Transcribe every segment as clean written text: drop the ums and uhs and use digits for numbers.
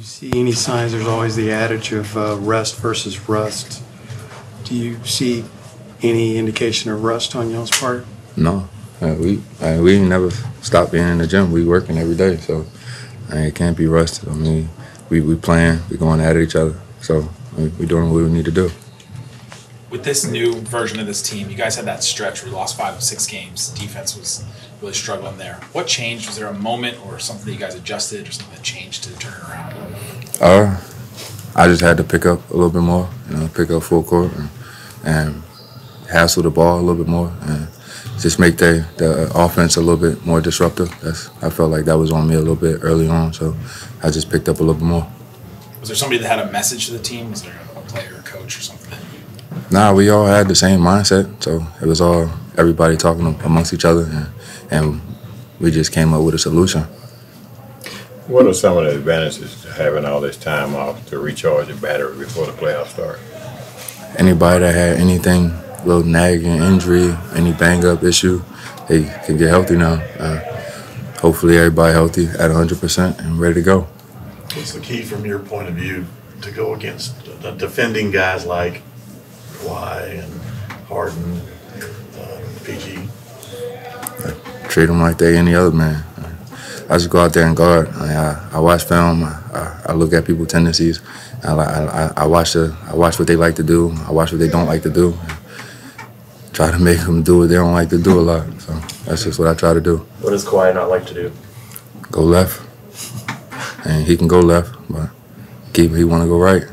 see any signs? There's always the adage of rest versus rust. Do you see any indication of rust on y'all's part? No. We never stop being in the gym. We working every day, so it can't be rusted. I mean, we playing, we going at each other, so we doing what we need to do. With this new version of this team, you guys had that stretch where you lost 5 of 6 games. Defense was really struggling there. What changed? Was there a moment or something that you guys adjusted or something that changed to turn it around? I just had to pick up a little bit more, pick up full court and hassle the ball a little bit more and just make the offense a little bit more disruptive. I felt like that was on me a little bit early on, so I just picked up a little bit more. Was there somebody that had a message to the team? Was there a player or coach or something? Nah, we all had the same mindset, so it was all everybody talking amongst each other, and we just came up with a solution. What are some of the advantages to having all this time off to recharge your battery before the playoffs start? Anybody that had anything, a little nagging injury, any bang-up issue, they can get healthy now. Hopefully everybody healthy at 100% and ready to go. What's the key from your point of view to go against the defending guys like Kawhi and Harden, PG? Treat them like they any other man. I just go out there and guard. I watch film. I look at people's tendencies. I watch what they like to do. I watch what they don't like to do. Try to make them do what they don't like to do a lot. So that's just what I try to do. What does Kawhi not like to do? Go left. And he can go left, but he want to go right,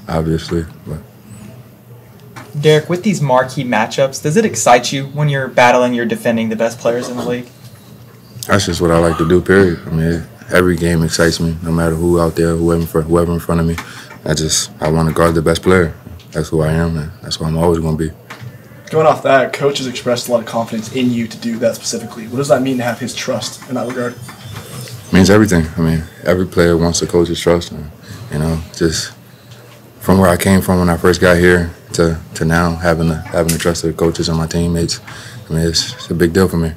obviously. But Derrick, with these marquee matchups, does it excite you when you're battling, you're defending the best players in the league? That's just what I like to do, period. I mean, every game excites me, no matter who out there, whoever in front of me. I want to guard the best player. That's who I am, and that's who I'm always going to be. Going off that, coach has expressed a lot of confidence in you to do that specifically. What does that mean to have his trust in that regard? It means everything. I mean, every player wants the coach's trust. And, just from where I came from when I first got here to now having the trust of the coaches and my teammates, it's a big deal for me.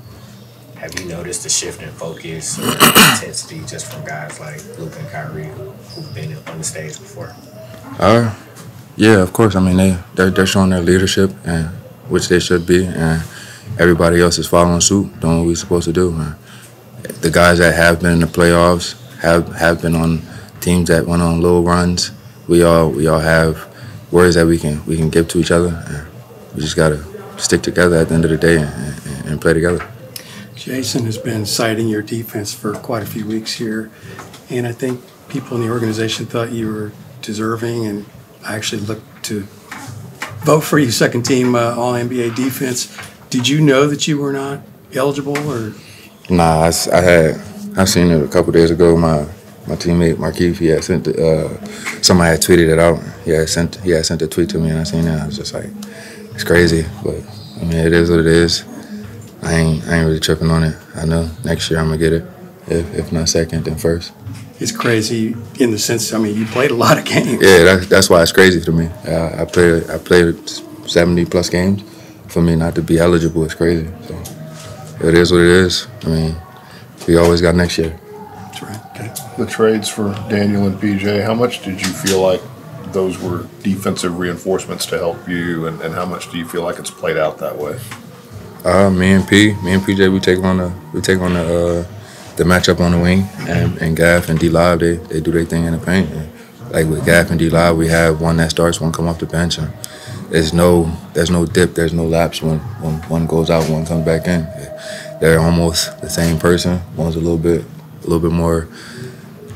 Have you noticed a shift in focus or intensity just from guys like Luka and Kyrie who've been on the stage before? Yeah, of course. I mean, they're showing their leadership, and which they should be, and everybody else is following suit, doing what we're supposed to do. The guys that have been in the playoffs have been on teams that went on little runs. We all have words that we can give to each other. And we just gotta stick together at the end of the day and play together. Jason has been citing your defense for quite a few weeks here, and I think people in the organization thought you were deserving, and I actually looked to vote for you second team All-NBA defense. Did you know that you were not eligible, or? Nah, I seen it a couple days ago. My teammate Markeith, he had sent somebody had tweeted it out. He had sent a tweet to me, and I seen that. I was just like, it's crazy, but I mean, it is what it is. I ain't really tripping on it. I know next year I'm gonna get it, if not second, then first. It's crazy in the sense, I mean, you played a lot of games. Yeah, that's why it's crazy to me. I played 70 plus games. For me not to be eligible is crazy. So it is what it is. I mean, we always got next year. That's right. Okay. The trades for Daniel and PJ, how much did you feel like those were defensive reinforcements to help you, and how much do you feel like it's played out that way? Me and PJ, we take on the matchup on the wing, and Gaff and D-Live, they do their thing in the paint. And like with Gaff and D-Live, we have one that starts, one come off the bench, and there's no dip, there's no lapse when one goes out, one comes back in. They're almost the same person. One's a little bit more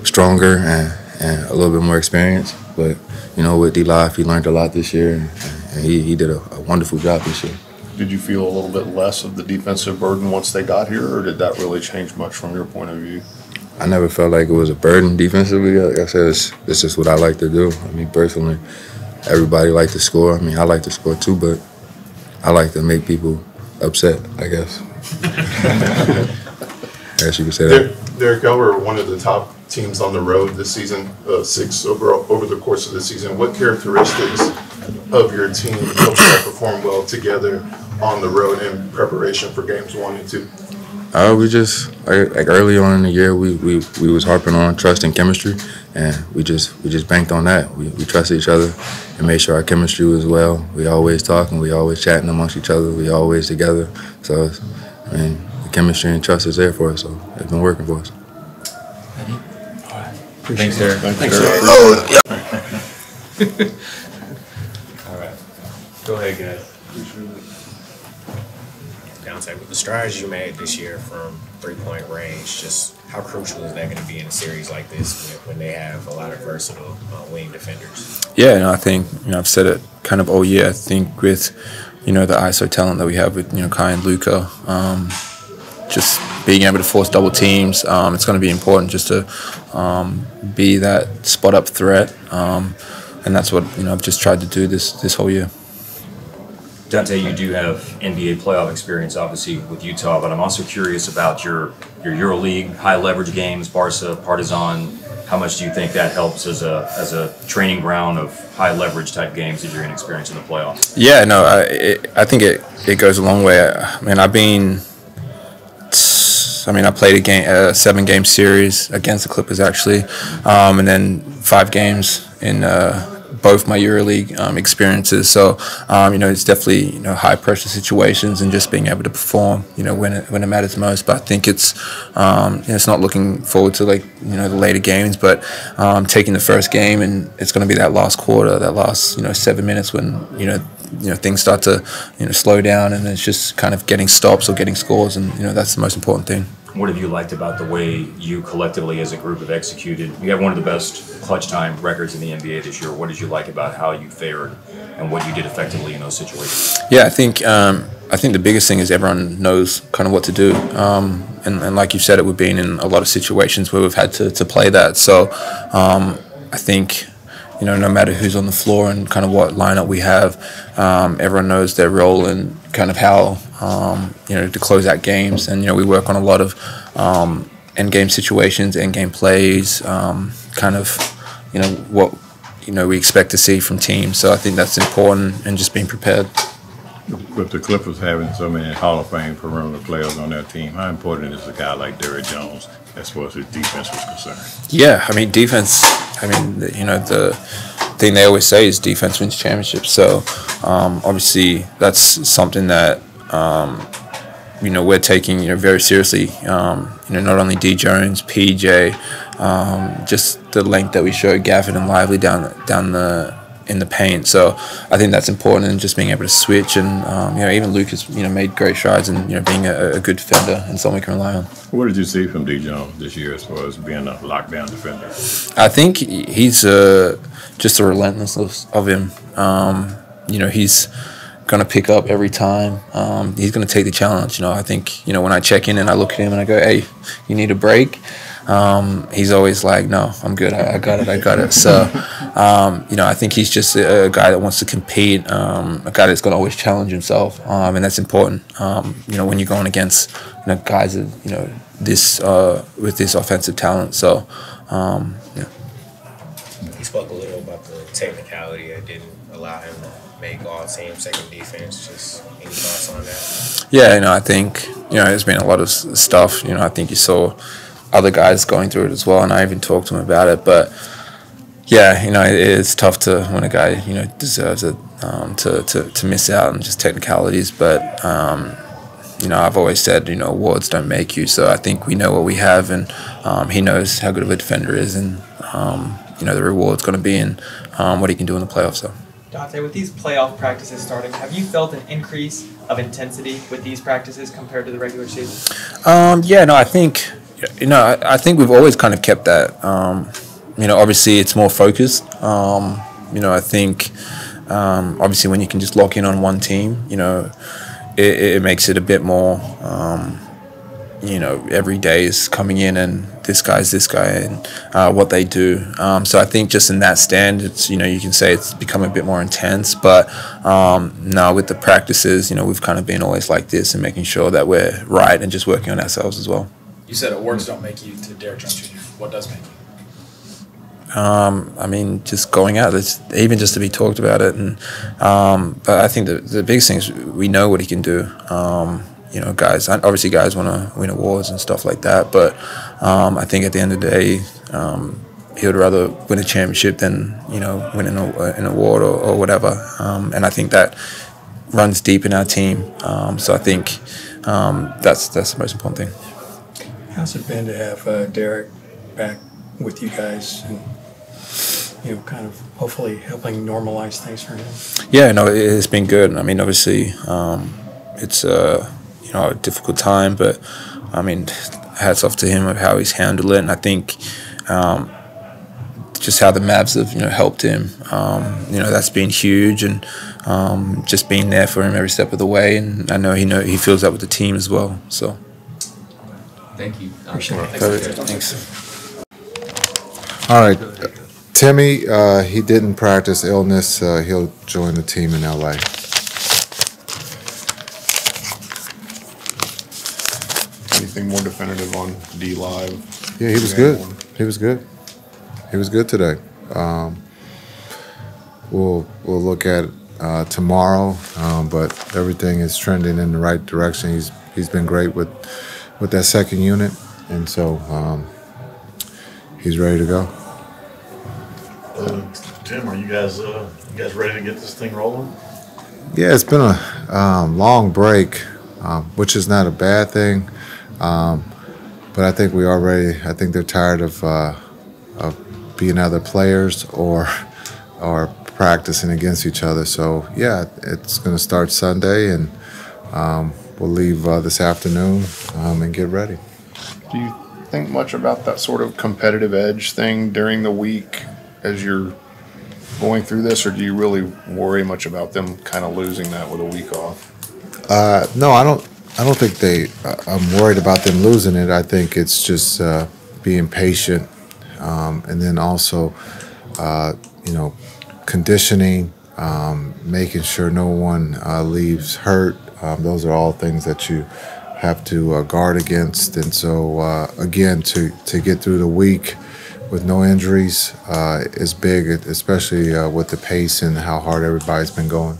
stronger and a little bit more experienced. But with D-Live, he learned a lot this year, and he did a wonderful job this year. Did you feel a little bit less of the defensive burden once they got here, or did that really change much from your point of view? I never felt like it was a burden defensively. Like I said, it's just what I like to do. I mean, personally, everybody like to score. I mean, I like to score too, but I like to make people upset, I guess. I guess you could say that. Derrick, y'all were one of the top teams on the road this season, 6 over the course of the season. What characteristics of your team helped you perform well together on the road in preparation for games 1 and 2? We just like early on in the year, we was harping on trust and chemistry, and we just banked on that. We trusted each other and made sure our chemistry was well. We always talking, we always chatting amongst each other, we always together. So, I mean, the chemistry and trust is there for us. So it's been working for us. Thanks, Derek. Thanks, Derek. All right. Go ahead, guys. Dante, with the strides you made this year from three-point range, just how crucial is that going to be in a series like this when they have a lot of versatile wing defenders? Yeah, I think, I've said it kind of all year. I think with, the ISO talent that we have with, Kai and Luka, just being able to force double teams, it's going to be important just to be that spot-up threat. And that's what, I've just tried to do this whole year. Dante, you do have NBA playoff experience, obviously, with Utah, but I'm also curious about your EuroLeague high leverage games, Barca, Partizan. How much do you think that helps as a training ground of high leverage type games that you're going to experience in the playoffs? Yeah, no, I think it goes a long way. I mean, I played a 7-game series against the Clippers actually, and then 5 games in both my EuroLeague experiences. So, it's definitely, high pressure situations and just being able to perform, when it matters most. But I think it's not looking forward to the later games, but taking the first game, and it's going to be that last quarter, that last, 7 minutes when, things start to, slow down, and it's just kind of getting stops or getting scores, and, that's the most important thing. What have you liked about the way you collectively as a group have executed? You have one of the best clutch time records in the NBA this year. What did you like about how you fared and what you did effectively in those situations? Yeah, I think the biggest thing is everyone knows kind of what to do. And like you said, we've been in a lot of situations where we've had to play that. So I think, no matter who's on the floor and kind of what lineup we have, everyone knows their role and kind of how, to close out games. And, we work on a lot of end-game situations, end-game plays, kind of, what, we expect to see from teams. So I think that's important, and just being prepared. With the Clippers having so many Hall of Fame perimeter players on their team, how important is a guy like Derrick Jones as far as his defense was concerned? Yeah, defense, the thing they always say is defense wins championships. So obviously that's something that, we're taking, very seriously. Not only D. Jones, PJ, just the length that we showed Gafford and Lively down in the paint. So I think that's important, and just being able to switch, and even Luke has made great strides in being a good defender and someone we can rely on. What did you see from D. Jones this year as far as being a lockdown defender? I think he's just the relentlessness of him. He's going to pick up every time. He's going to take the challenge. I think when I check in and I look at him and I go, "Hey, you need a break?" He's always like, "No, I'm good. I got it." So, I think he's just a guy that wants to compete, a guy that's going to always challenge himself, and that's important. When you're going against guys that this with this offensive talent. So, yeah. He spoke a little about the technicality that didn't allow him to make all-team second defense. Just any thoughts on that? Yeah, I think there's been a lot of stuff. I think you saw other guys going through it as well, and I even talked to him about it. But yeah, it's tough to when a guy deserves it to miss out on just technicalities. But I've always said awards don't make you. So I think we know what we have, and he knows how good of a defender is, and the reward's going to be in what he can do in the playoffs. So. Dante, with these playoff practices starting, have you felt an increase of intensity with these practices compared to the regular season? I think. I think we've always kind of kept that. Obviously it's more focused. I think obviously when you can just lock in on one team, it makes it a bit more. Every day is coming in and this guy and what they do. So I think just in that stand, it's you can say it's become a bit more intense. But now with the practices, we've kind of been always like this and making sure that we're right and just working on ourselves as well. You said awards don't make you to Derrick Jones Jr. What does make you? Just going out, even just to be talked about it, and but I think the biggest thing is we know what he can do. guys want to win awards and stuff like that, but I think at the end of the day, he would rather win a championship than win an award or whatever. And I think that runs deep in our team. So I think that's the most important thing. How's it been to have Derrick back with you guys and kind of hopefully helping normalize things for him? Yeah, no, it's been good. I mean, obviously, it's a difficult time, but I mean, hats off to him of how he's handled it, and I think just how the Mavs have helped him. That's been huge, and just being there for him every step of the way. And I know he feels that with the team as well. So. Thank you. Thanks. All right. Timmy, he didn't practice illness. He'll join the team in LA. Anything more definitive on D Live? Yeah, he was good. He was good. He was good today. We'll look at it tomorrow, but everything is trending in the right direction. He's been great with that second unit, and so he's ready to go. Tim, are you guys ready to get this thing rolling? Yeah, it's been a long break, which is not a bad thing, but I think we are ready. I think they're tired of being other players or practicing against each other. So yeah, it's going to start Sunday, and we'll leave this afternoon and get ready. Do you think much about that sort of competitive edge thing during the week as you're going through this, or do you really worry much about them kind of losing that with a week off? No, I don't think I'm worried about them losing it. I think it's just being patient, and then also, conditioning, making sure no one leaves hurt. Those are all things that you have to guard against. And so, again, to get through the week with no injuries is big, especially with the pace and how hard everybody's been going.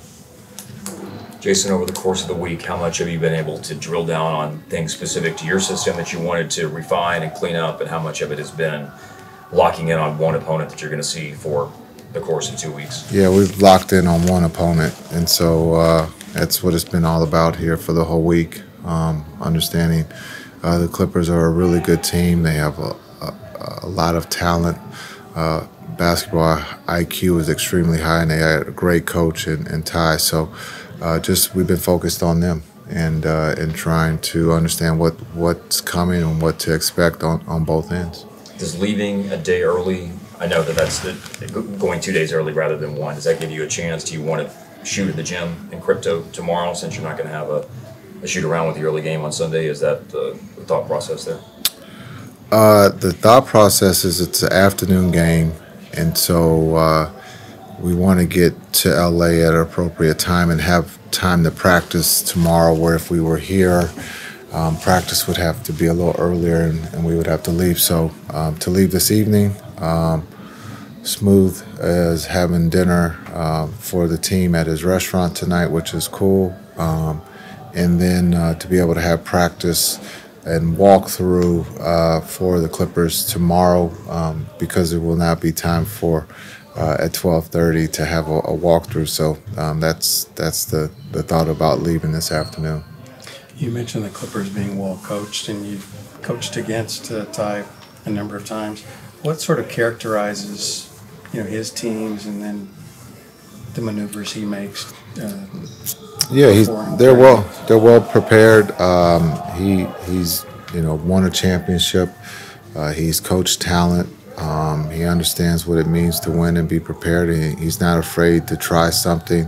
Jason, over the course of the week, how much have you been able to drill down on things specific to your system that you wanted to refine and clean up, and how much of it has been locking in on one opponent that you're going to see for the course of 2 weeks? Yeah, we've locked in on one opponent, and so that's what it's been all about here for the whole week. Understanding the Clippers are a really good team. They have a lot of talent. Basketball IQ is extremely high, and they had a great coach in Ty. So we've been focused on them and trying to understand what's coming and what to expect on both ends. Does leaving a day early, I know that's going 2 days early rather than one, does that give you a chance? Do you want to shoot at the gym in crypto tomorrow, since you're not going to have a shoot around with the early game on Sunday? Is that the thought process there? The thought process is it's an afternoon game, and so we want to get to LA at an appropriate time and have time to practice tomorrow, where if we were here, practice would have to be a little earlier and we would have to leave. So to leave this evening, Smooth is having dinner for the team at his restaurant tonight, which is cool. And then to be able to have practice and walk through for the Clippers tomorrow, because there will not be time for at 12:30 to have a walkthrough. So that's the thought about leaving this afternoon. You mentioned the Clippers being well coached, and you've coached against Ty a number of times. What sort of characterizes his teams, and then the maneuvers he makes? Yeah, they're well prepared. He's won a championship. He's coached talent. He understands what it means to win and be prepared. He's not afraid to try something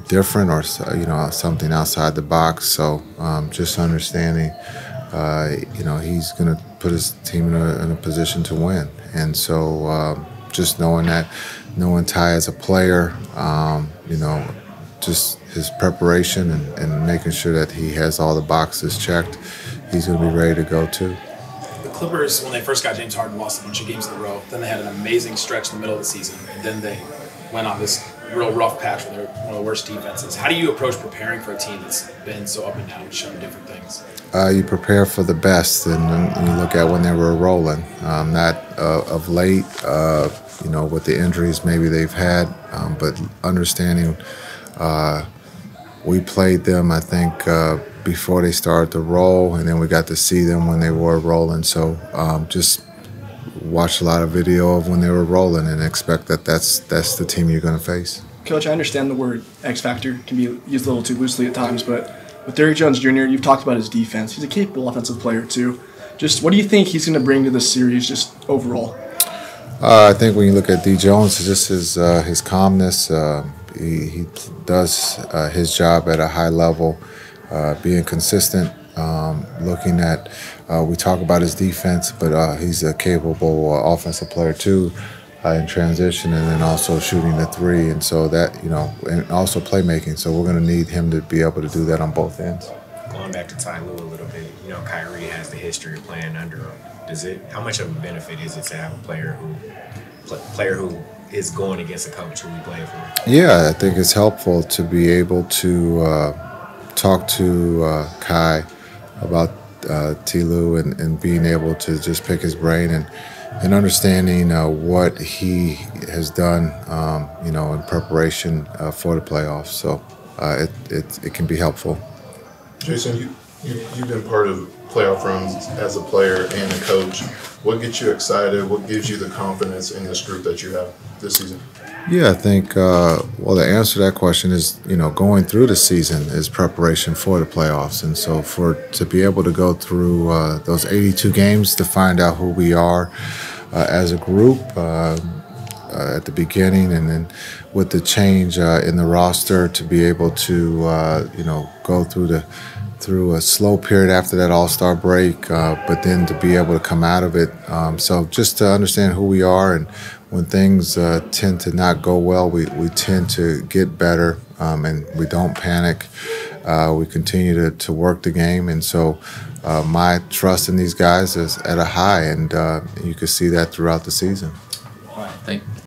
different or something outside the box. So just understanding, he's going to put his team in a position to win. And so just knowing Ty as a player, just his preparation and making sure that he has all the boxes checked, he's going to be ready to go too. The Clippers, when they first got James Harden, lost a bunch of games in a row. Then they had an amazing stretch in the middle of the season, and then they went on this real rough patch where they're one of the worst defenses. How do you approach preparing for a team that's been so up and down and shown different things? You prepare for the best, and then you look at when they were rolling. Not of late, with the injuries maybe they've had, but understanding we played them, I think, before they started to roll, and then we got to see them when they were rolling. So just watch a lot of video of when they were rolling and expect that that's the team you're going to face. Coach, I understand the word X factor can be used a little too loosely at times, but with Derrick Jones Jr., you've talked about his defense. He's a capable offensive player too. Just what do you think he's going to bring to this series, just overall? I think when you look at D. Jones, just his calmness. He does his job at a high level, being consistent. Looking at, we talk about his defense, but he's a capable offensive player too, in transition, and then also shooting the three, and so that, and also playmaking. So we're going to need him to be able to do that on both ends. Going back to Ty Lue a little bit, Kyrie has the history of playing under him. How much of a benefit is it to have a player who is going against a coach who we play for? Yeah, I think it's helpful to be able to talk to Kai about T. Lue and being able to just pick his brain and understanding what he has done, in preparation for the playoffs. So it can be helpful. Jason, you've been part of playoff runs as a player and a coach. What gets you excited? What gives you the confidence in this group that you have this season? Yeah, I think, the answer to that question is, going through the season is preparation for the playoffs. And so to be able to go through those 82 games to find out who we are as a group at the beginning, and then with the change in the roster to be able to, go through a slow period after that All-Star break, but then to be able to come out of it. So just to understand who we are, and when things tend to not go well, we tend to get better, and we don't panic. We continue to work the game, and so my trust in these guys is at a high, and you can see that throughout the season. All right, thank you.